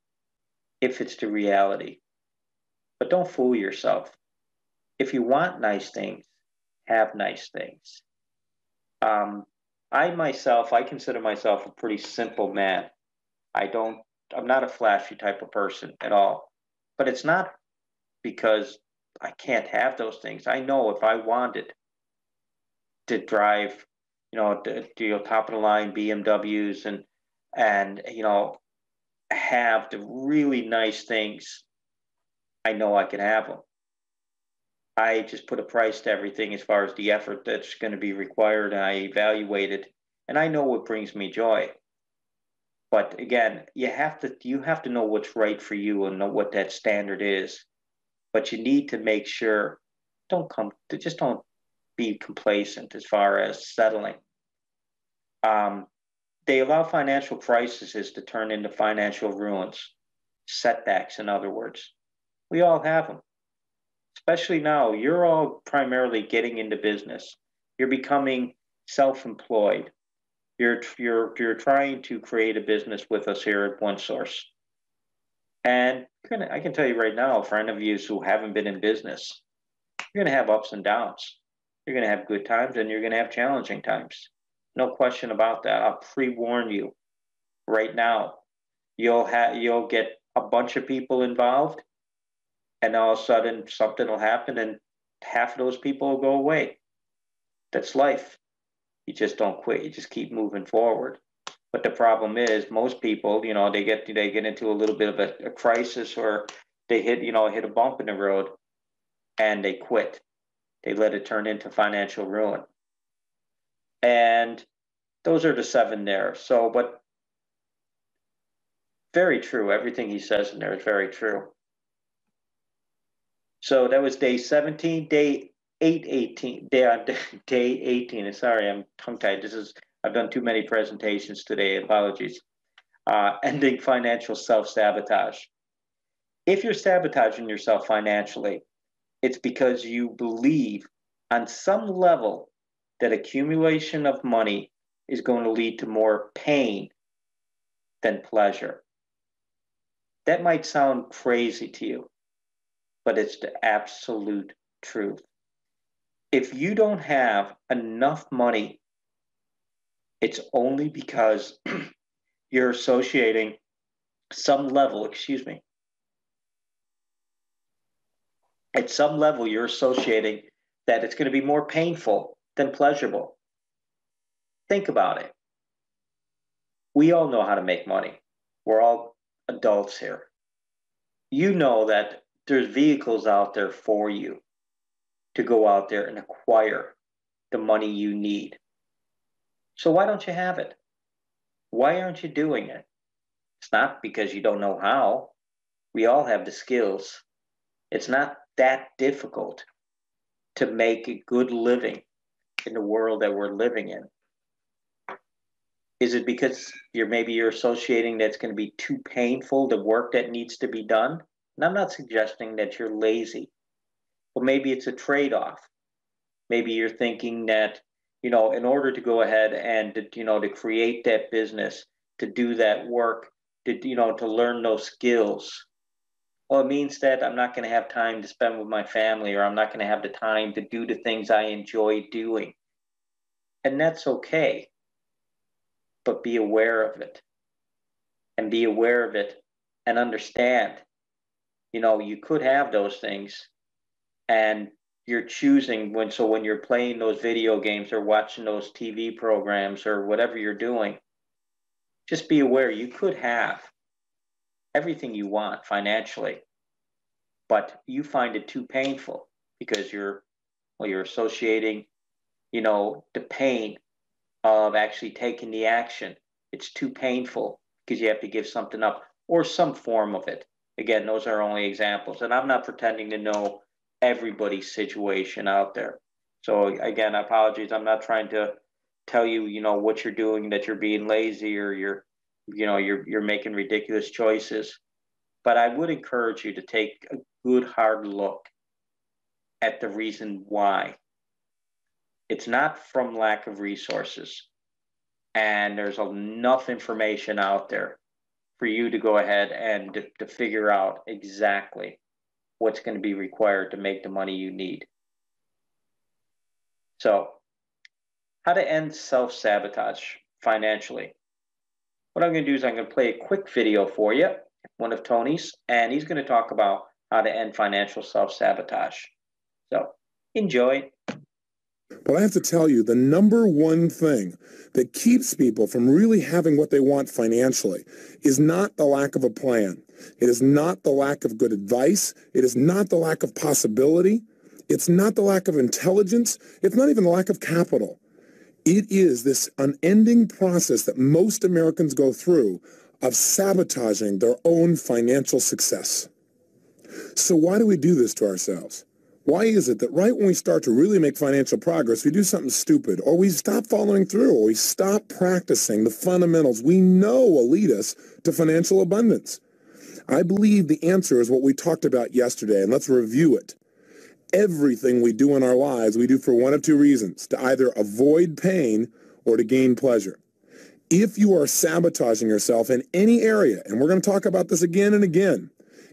[SPEAKER 1] if it's the reality. But don't fool yourself. If you want nice things, have nice things. I consider myself a pretty simple man. I'm not a flashy type of person at all. But it's not because I can't have those things. I know if I wanted to drive, you know, top of the line BMWs and you know, have the really nice things, I know I can have them. I just put a price to everything as far as the effort that's going to be required, and I evaluate it, and I know what brings me joy. But again, you have to know what's right for you and know what that standard is. But you need to make sure, just don't be complacent as far as settling. They allow financial crises to turn into financial ruins, setbacks, in other words. We all have them. Especially now, you're all primarily getting into business. You're becoming self-employed. You're trying to create a business with us here at OneSource. And I can tell you right now, for any of you who haven't been in business, you're going to have ups and downs. You're going to have good times and you're going to have challenging times. No question about that. I'll pre-warn you right now. You'll get a bunch of people involved, and all of a sudden something will happen and half of those people will go away. That's life. You just don't quit. You just keep moving forward. But the problem is, most people, you know, they get into a little bit of a crisis, or they hit a bump in the road and they quit. They let it turn into financial ruin. And those are the 7 there. So, but very true. Everything he says in there is very true. So that was day 17, day 18. Day 18. Sorry, I'm tongue-tied. I've done too many presentations today. Apologies. Ending financial self-sabotage. If you're sabotaging yourself financially, it's because you believe on some level that accumulation of money is going to lead to more pain than pleasure. That might sound crazy to you, but it's the absolute truth. If you don't have enough money, it's only because you're associating some level, at some level you're associating that it's going to be more painful than pleasurable. Think about it. We all know how to make money. We're all adults here. You know that there's vehicles out there for you to go out there and acquire the money you need. So why don't you have it? Why aren't you doing it? It's not because you don't know how. We all have the skills. It's not that difficult to make a good living in the world that we're living in. Is it because you're associating that it's going to be too painful, the work that needs to be done? And I'm not suggesting that you're lazy, but maybe it's a trade-off. Maybe you're thinking that, in order to go ahead and, to create that business, to do that work, to learn those skills, well, it means that I'm not going to have time to spend with my family, or I'm not going to have the time to do the things I enjoy doing. And that's okay. But be aware of it. And be aware of it and understand, you could have those things and you're choosing when you're playing those video games or watching those TV programs or whatever you're doing, just be aware you could have everything you want financially, but you find it too painful because you're associating, the pain of actually taking the action. It's too painful because you have to give something up or some form of it. Again, those are only examples, and I'm not pretending to know everybody's situation out there. So again, apologies. I'm not trying to tell you, what you're doing, that you're being lazy or you're making ridiculous choices. But I would encourage you to take a good hard look at the reason why. It's not from lack of resources. And there's enough information out there for you to go ahead and to figure out exactly what's going to be required to make the money you need. So, how to end self-sabotage financially. What I'm going to do is I'm going to play a quick video for you, one of Tony's, and he's going to talk about how to end financial self-sabotage. So, enjoy.
[SPEAKER 2] But I have to tell you, the number one thing that keeps people from really having what they want financially is not the lack of a plan. It is not the lack of good advice. It is not the lack of possibility. It's not the lack of intelligence. It's not even the lack of capital. It is this unending process that most Americans go through of sabotaging their own financial success. So why do we do this to ourselves? Why is it that right when we start to really make financial progress, we do something stupid, or we stop following through, or we stop practicing the fundamentals we know will lead us to financial abundance? I believe the answer is what we talked about yesterday, and let's review it. Everything we do in our lives, we do for one of two reasons: to either avoid pain or to gain pleasure. If you are sabotaging yourself in any area, and we're going to talk about this again and again,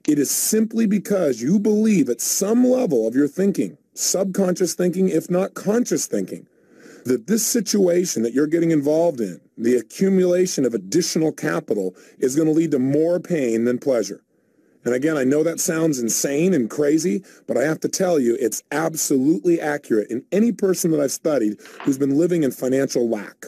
[SPEAKER 2] it is simply because you believe at some level of your thinking, subconscious thinking, if not conscious thinking, that this situation that you're getting involved in, the accumulation of additional capital, is going to lead to more pain than pleasure. And again, I know that sounds insane and crazy, but I have to tell you, it's absolutely accurate in any person that I've studied who's been living in financial lack.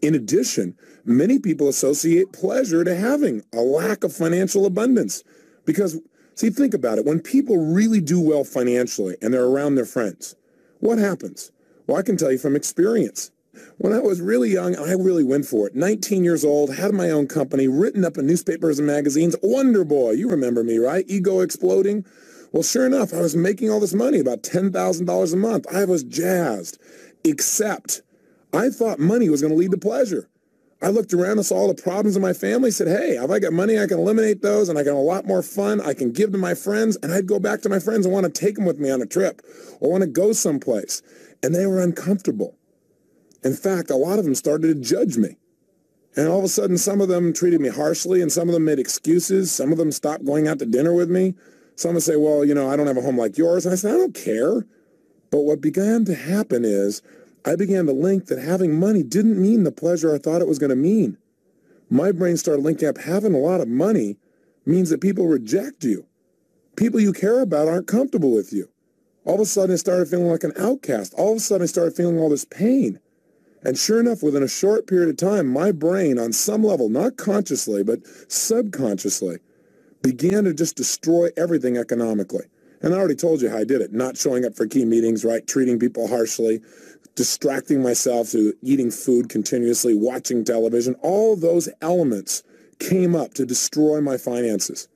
[SPEAKER 2] In addition, many people associate pleasure to having a lack of financial abundance. Because, see, think about it. When people really do well financially and they're around their friends, What happens? Well, I can tell you from experience. When I was really young, I really went for it. 19 years old, had my own company, written up in newspapers and magazines. Wonder Boy, you remember me, right? Ego exploding. Well, sure enough, I was making all this money, about $10,000 a month. I was jazzed, except I thought money was going to lead to pleasure. I looked around and saw all the problems in my family, said, hey, if I got money, I can eliminate those, and I got a lot more fun. I can give to my friends, and I'd go back to my friends and want to take them with me on a trip or want to go someplace. And they were uncomfortable. In fact, a lot of them started to judge me. And all of a sudden, some of them treated me harshly, and some of them made excuses. Some of them stopped going out to dinner with me. Some would say, well, I don't have a home like yours. And I said, I don't care. But what began to happen is I began to link that having money didn't mean the pleasure I thought it was going to mean. My brain started linking up having a lot of money means that people reject you. People you care about aren't comfortable with you. All of a sudden, I started feeling like an outcast. All of a sudden, I started feeling all this pain. And sure enough, within a short period of time, my brain, on some level, not consciously, but subconsciously, began to just destroy everything economically. And I already told you how I did it. Not showing up for key meetings, right? Treating people harshly, distracting myself to eating food continuously, watching television. All those elements came up to destroy my finances.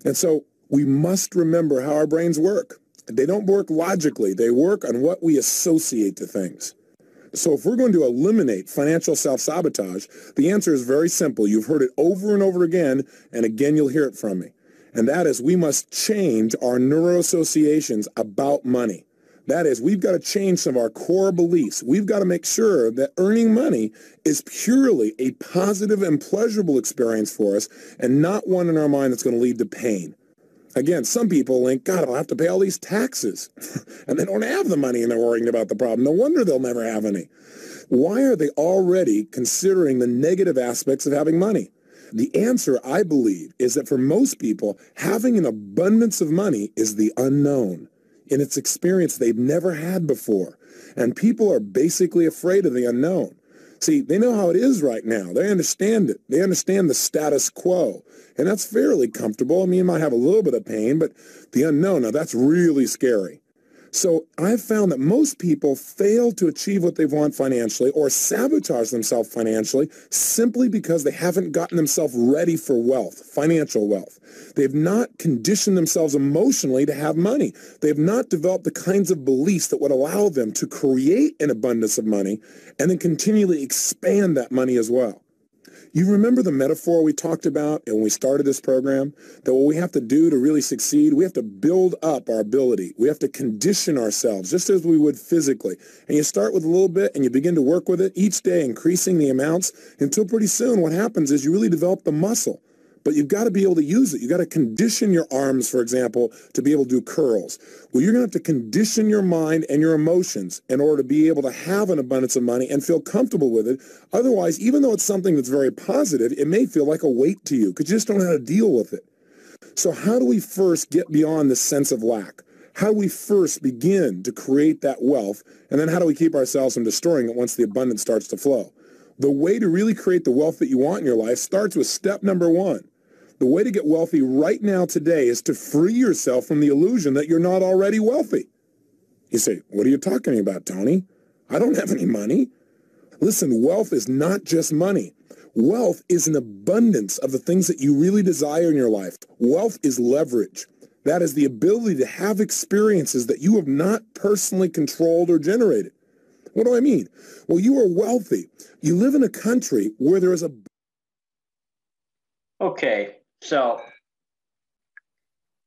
[SPEAKER 2] And so we must remember how our brains work. They don't work logically. They work on what we associate to things. So if we're going to eliminate financial self-sabotage, the answer is very simple. You've heard it over and over again, and again you'll hear it from me. And that is we must change our neuroassociations about money. That is, we've got to change some of our core beliefs. We've got to make sure that earning money is purely a positive and pleasurable experience for us and not one in our mind that's going to lead to pain. Again, some people think, God, I'll have to pay all these taxes. And they don't have the money and they're worrying about the problem. No wonder they'll never have any. Why are they already considering the negative aspects of having money? The answer, I believe, is that for most people, having an abundance of money is the unknown. In its experience they've never had before. And people are basically afraid of the unknown. See, they know how it is right now. They understand it. They understand the status quo. And that's fairly comfortable. I mean, you might have a little bit of pain, but the unknown, now that's really scary. So I've found that most people fail to achieve what they want financially or sabotage themselves financially simply because they haven't gotten themselves ready for wealth, financial wealth. They've not conditioned themselves emotionally to have money. They've not developed the kinds of beliefs that would allow them to create an abundance of money and then continually expand that money as well. You remember the metaphor we talked about when we started this program? That what we have to do to really succeed, we have to build up our ability. We have to condition ourselves just as we would physically. And you start with a little bit and you begin to work with it each day, increasing the amounts until pretty soon what happens is you really develop the muscle. But you've got to be able to use it. You've got to condition your arms, for example, to be able to do curls. Well, you're going to have to condition your mind and your emotions in order to be able to have an abundance of money and feel comfortable with it. Otherwise, even though it's something that's very positive, it may feel like a weight to you because you just don't know how to deal with it. So how do we first get beyond the sense of lack? How do we first begin to create that wealth? And then how do we keep ourselves from destroying it once the abundance starts to flow? The way to really create the wealth that you want in your life starts with step number one. The way to get wealthy right now today is to free yourself from the illusion that you're not already wealthy. You say, what are you talking about, Tony? I don't have any money. Listen, wealth is not just money. Wealth is an abundance of the things that you really desire in your life. Wealth is leverage. That is the ability to have experiences that you have not personally controlled or generated. What do I mean? Well, you are wealthy. You live in a country where there is a...
[SPEAKER 1] Okay, so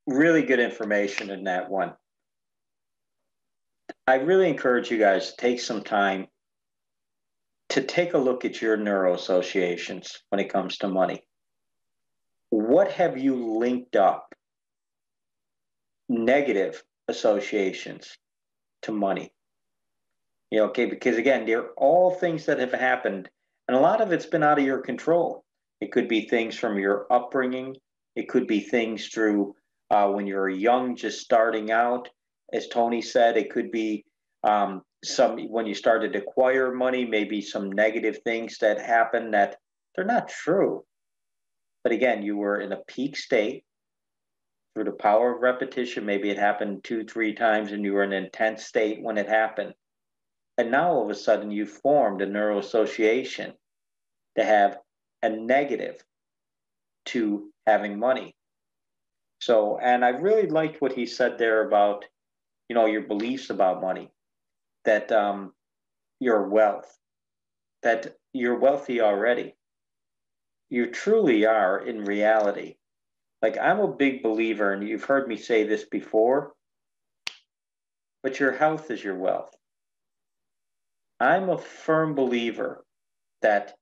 [SPEAKER 1] really good information in that one. I really encourage you guys to take some time to take a look at your neuroassociations when it comes to money. What have you linked up negative associations to money? Okay, because again, they're all things that have happened, and a lot of it's been out of your control. It could be things from your upbringing. It could be things through when you're young, just starting out. As Tony said, it could be some when you started to acquire money, maybe some negative things that happen that they're not true. But again, you were in a peak state through the power of repetition. Maybe it happened 2-3 times and you were in an intense state when it happened. And now all of a sudden you formed a neural association to have a negative to having money. So, and I really liked what he said there about, your beliefs about money, that your wealth, that you're wealthy already. You truly are in reality. Like, I'm a big believer, and you've heard me say this before, but your health is your wealth. I'm a firm believer that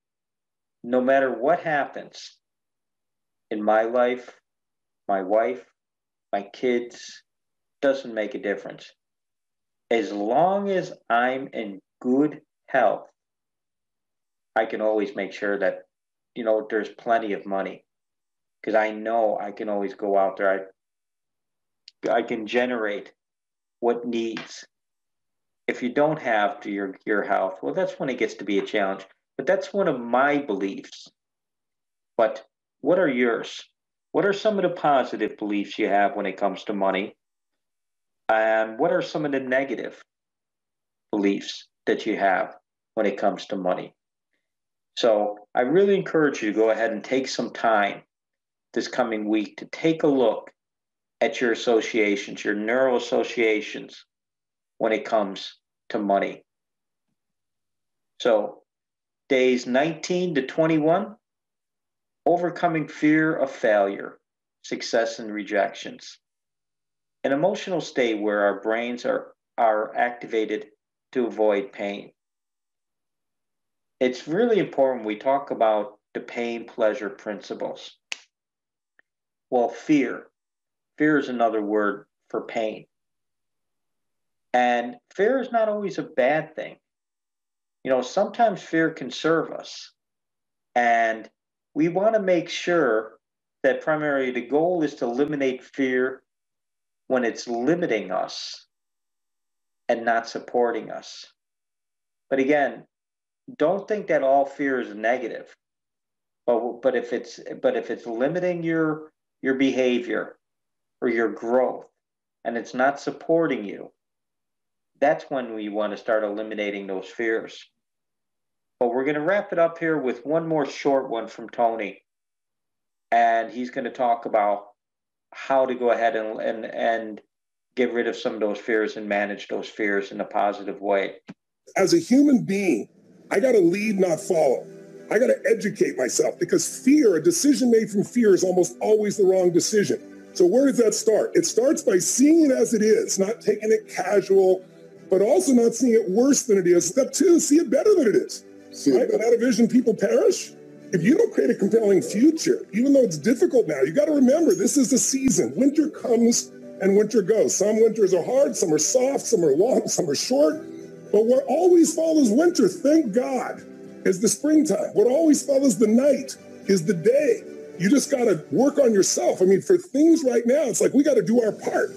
[SPEAKER 1] no matter what happens in my life, my wife, my kids, doesn't make a difference. As long as I'm in good health, I can always make sure that, there's plenty of money, because I know I can always go out there. I can generate what needs. If you don't have your health, well, that's when it gets to be a challenge. But that's one of my beliefs. But what are yours? What are some of the positive beliefs you have when it comes to money? And what are some of the negative beliefs that you have when it comes to money? So I really encourage you to go ahead and take some time this coming week to take a look at your associations, your neural associations when it comes to money. So days 19 to 21, overcoming fear of failure, success and rejections. An emotional state where our brains are activated to avoid pain. It's really important we talk about the pain-pleasure principles. Well, fear is another word for pain. And fear is not always a bad thing. Sometimes fear can serve us. And we want to make sure that primarily the goal is to eliminate fear when it's limiting us and not supporting us. But again, don't think that all fear is negative. But if it's limiting your behavior or your growth and it's not supporting you, that's when we want to start eliminating those fears. But we're going to wrap it up here with one more short one from Tony. And he's going to talk about how to go ahead and get rid of some of those fears and manage those fears in a positive way.
[SPEAKER 2] As a human being, I got to lead, not follow. I got to educate myself, because fear, a decision made from fear, is almost always the wrong decision. So where does that start? It starts by seeing it as it is, not taking it casual, but also not seeing it worse than it is. Step 2, see it better than it is. Right? Without a vision, people perish. If you don't create a compelling future, even though it's difficult now, you got to remember this is the season. Winter comes and winter goes. Some winters are hard, some are soft, some are long, some are short. But what always follows winter, thank God, is the springtime. What always follows the night is the day. You just got to work on yourself. I mean, for things right now, it's like we got to do our part.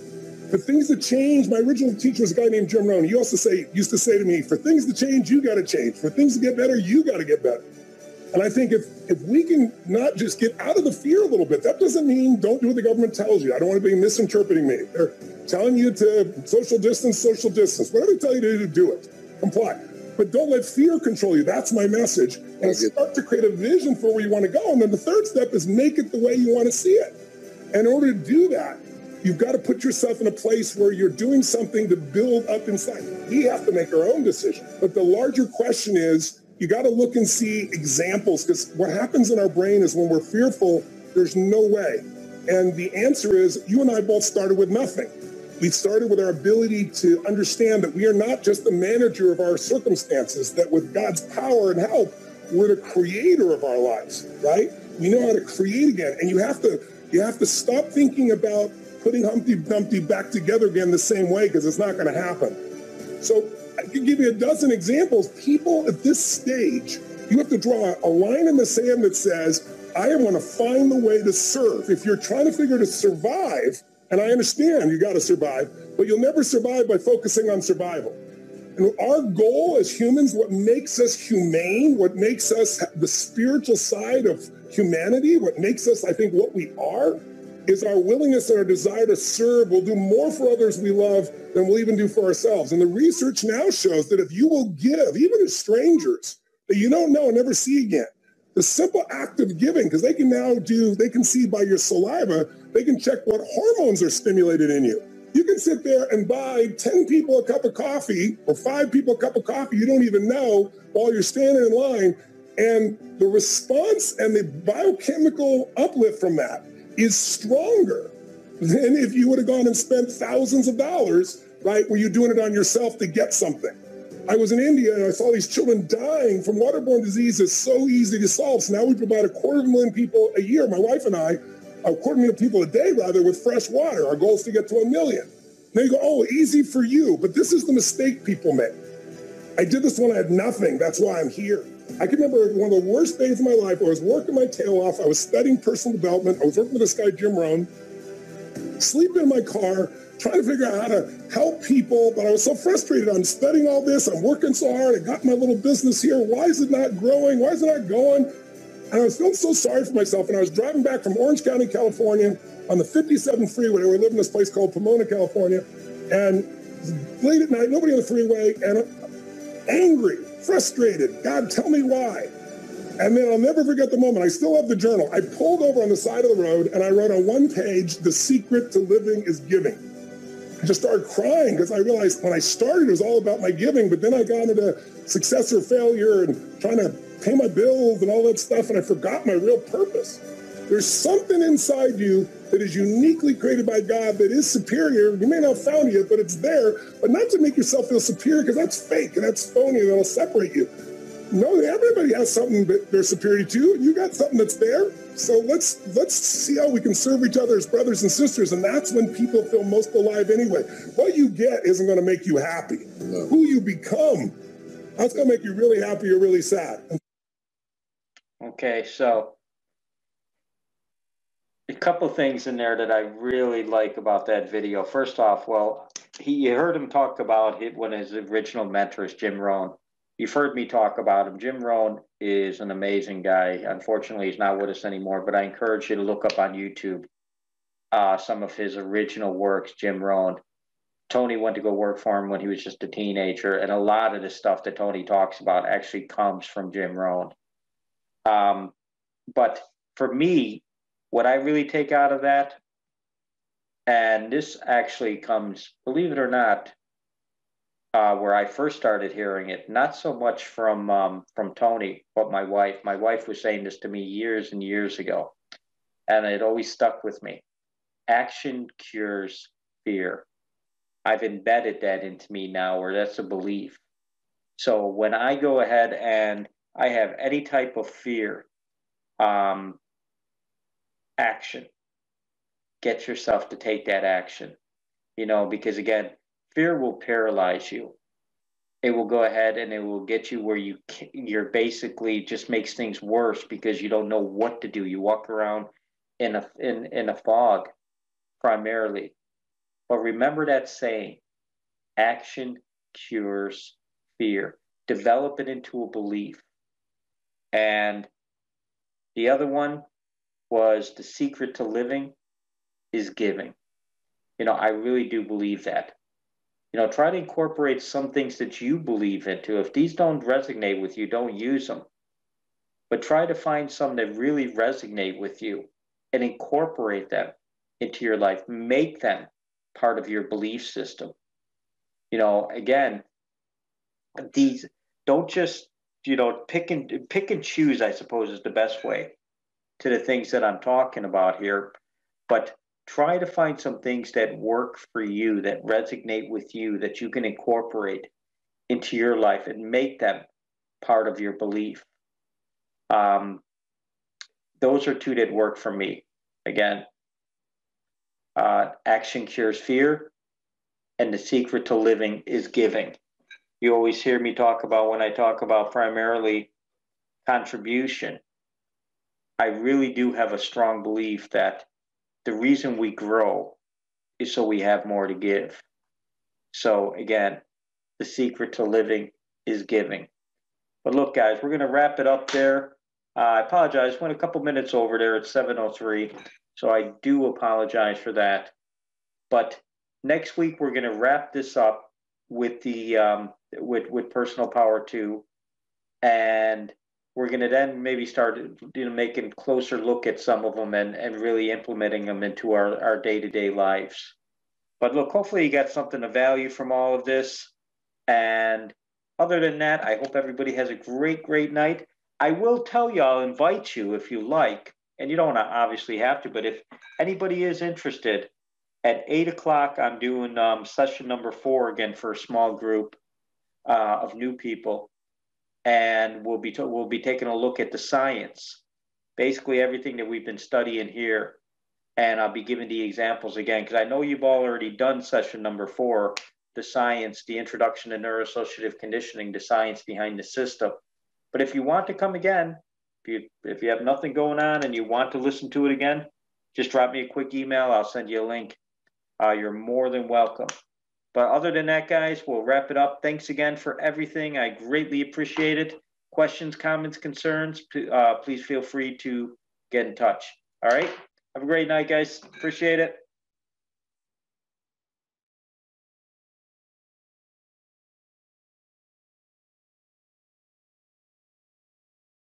[SPEAKER 2] For things to change, my original teacher was a guy named Jim Rohn. He used to say to me, for things to change, you got to change. For things to get better, you got to get better. And I think if we can not just get out of the fear a little bit, that doesn't mean don't do what the government tells you. I don't want to be misinterpreting me. They're telling you to social distance. Whatever they tell you to do it. Comply. But don't let fear control you. That's my message. And start to create a vision for where you want to go. And then the third step is make it the way you want to see it. And in order to do that, you've got to put yourself in a place where you're doing something to build up inside. We have to make our own decision. But the larger question is, you got to look and see examples, because what happens in our brain is when we're fearful, there's no way. And the answer is, you and I both started with nothing. We started with our ability to understand that we are not just the manager of our circumstances, that with God's power and help, we're the creator of our lives, right? We know how to create again. And you have to stop thinking about putting Humpty Dumpty back together again the same way, because it's not going to happen. So I can give you a dozen examples. People at this stage, you have to draw a line in the sand that says, I want to find the way to serve. If you're trying to figure to survive, and I understand you got to survive, but you'll never survive by focusing on survival. And our goal as humans, what makes us humane, what makes us the spiritual side of humanity, what makes us, I think, what we are, is our willingness and our desire to serve will do more for others we love than we'll even do for ourselves. And the research now shows that if you will give, even to strangers that you don't know and never see again, the simple act of giving, because they can see by your saliva, they can check what hormones are stimulated in you. You can sit there and buy 10 people a cup of coffee or 5 people a cup of coffee you don't even know while you're standing in line. And the response and the biochemical uplift from that is stronger than if you would have gone and spent thousands of dollars, right, where you're doing it on yourself to get something. I was in India and I saw these children dying from waterborne diseases so easy to solve. So now we provide 250,000 people a year, my wife and I, 250,000 people a day rather, with fresh water. Our goal is to get to 1 million. Now you go, oh, easy for you, but this is the mistake people make. I did this when I had nothing. That's why I'm here. I can remember one of the worst days of my life. I was working my tail off. I was studying personal development. I was working with this guy, Jim Rohn, sleeping in my car, trying to figure out how to help people. But I was so frustrated. I'm studying all this. I'm working so hard. I got my little business here. Why is it not growing? Why is it not going? And I was feeling so sorry for myself. And I was driving back from Orange County, California on the 57 freeway. We live in this place called Pomona, California. And late at night, nobody on the freeway, and angry, frustrated. God, tell me why. And then I'll never forget the moment. I still have the journal. I pulled over on the side of the road and I wrote on one page, "The secret to living is giving." I just started crying because I realized when I started, it was all about my giving, but then I got into success or failure and trying to pay my bills and all that stuff, and I forgot my real purpose. There's something inside you that is uniquely created by God that is superior. You may not have found it yet, but it's there. But not to make yourself feel superior, because that's fake and that's phony and that'll separate you. No, everybody has something that they're superior to. You got something that's there. So let's see how we can serve each other as brothers and sisters. And that's when people feel most alive anyway. What you get isn't going to make you happy. No. Who you become, that's going to make you really happy or really sad.
[SPEAKER 1] Okay, so a couple things in there that I really like about that video. First off, well, you heard him talk about it when his original mentor is Jim Rohn. You've heard me talk about him. Jim Rohn is an amazing guy. Unfortunately, he's not with us anymore, but I encourage you to look up on YouTube some of his original works, Jim Rohn. Tony went to go work for him when he was just a teenager, and a lot of the stuff that Tony talks about actually comes from Jim Rohn. But for me, what I really take out of that, and this actually comes, believe it or not, where I first started hearing it, not so much from Tony, but my wife. My wife was saying this to me years and years ago, and it always stuck with me. Action cures fear. I've embedded that into me now, or that's a belief. So when I go ahead and I have any type of fear, action. Get yourself to take that action, because again, fear will paralyze you. It will go ahead and it will get you where you're basically just makes things worse because you don't know what to do. You walk around in a fog primarily. But remember that saying, action cures fear. Develop it into a belief. And the other one was the secret to living is giving. I really do believe that. Try to incorporate some things that you believe into. If these don't resonate with you, don't use them. But try to find some that really resonate with you and incorporate them into your life. Make them part of your belief system. Again, these don't just, pick and choose, I suppose, is the best way to the things that I'm talking about here. But try to find some things that work for you, that resonate with you, that you can incorporate into your life and make them part of your belief. Those are two that work for me. Again, action cures fear, and the secret to living is giving. You always hear me talk about, when I talk about primarily contribution, I really do have a strong belief that the reason we grow is so we have more to give. So again, the secret to living is giving. But look, guys, we're going to wrap it up there. I apologize. Went a couple minutes over there. It's 7:03. So I do apologize for that. But next week, we're going to wrap this up with the with Personal Power 2. And we're going to then maybe start making closer look at some of them and really implementing them into our day-to-day lives. But look, hopefully you got something of value from all of this. And other than that, I hope everybody has a great night. I will tell you, I'll invite you if you like, and you don't obviously have to, but if anybody is interested, at 8 o'clock, I'm doing session number 4 again for a small group of new people. And we'll be taking a look at the science, basically everything that we've been studying here. And I'll be giving the examples again, because I know you've all already done session number 4, the science, the introduction to neuroassociative conditioning, the science behind the system. But if you want to come again, if you have nothing going on and you want to listen to it again, just drop me a quick email. I'll send you a link. You're more than welcome. But other than that, guys, we'll wrap it up. Thanks again for everything. I greatly appreciate it. Questions, comments, concerns, please feel free to get in touch. All right? Have a great night, guys. Appreciate it.